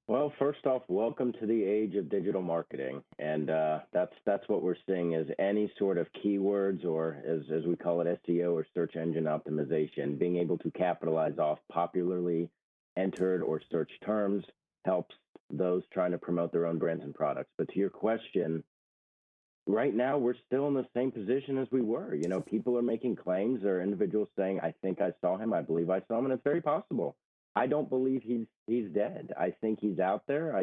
Well, first off, welcome to the age of digital marketing, and that's what we're seeing is any sort of keywords, or as we call it, SEO or search engine optimization, being able to capitalize off popularly entered or searched terms helps those trying to promote their own brands and products. But to your question, right now we're still in the same position as we were. People are making claims. There are individuals saying, "I think I saw him. I believe I saw him," and it's very possible. I don't believe he's dead. I think he's out there.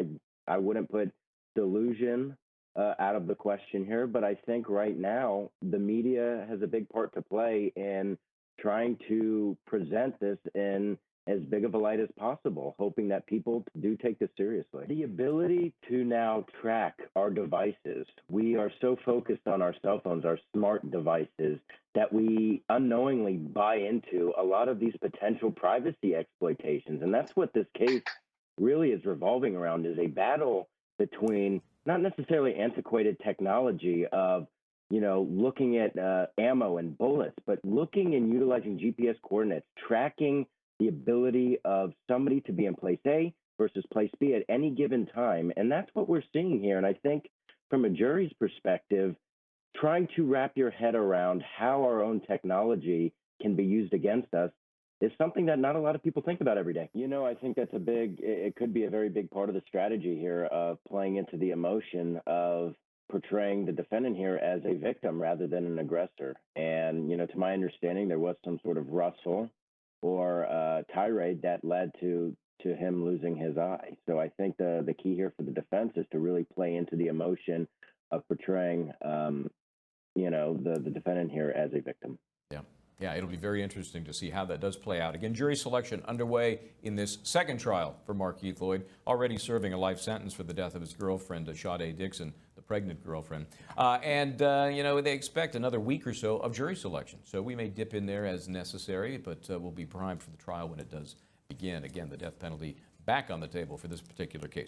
I wouldn't put delusion out of the question here, but I think right now the media has a big part to play in trying to present this in as big of a light as possible, hoping that people do take this seriously. The ability to now track our devices. We are so focused on our cell phones, our smart devices, that we unknowingly buy into a lot of these potential privacy exploitations. And that's what this case really is revolving around, is a battle between not necessarily antiquated technology of looking at ammo and bullets, but looking and utilizing GPS coordinates, tracking the ability of somebody to be in place A versus place B at any given time. And that's what we're seeing here. And I think from a jury's perspective, trying to wrap your head around how our own technology can be used against us is something that not a lot of people think about every day. I think it could be a very big part of the strategy here of playing into the emotion of portraying the defendant here as a victim rather than an aggressor. And, to my understanding, there was some sort of rustle or tirade that led to him losing his eye. So I think the key here for the defense is to really play into the emotion of portraying, the defendant here as a victim. Yeah. Yeah, it'll be very interesting to see how that does play out. Again, jury selection underway in this second trial for Markeith Lloyd, already serving a life sentence for the death of his girlfriend, Sade Dixon, the pregnant girlfriend. They expect another week or so of jury selection. So we may dip in there as necessary, but we'll be primed for the trial when it does begin. Again, the death penalty back on the table for this particular case.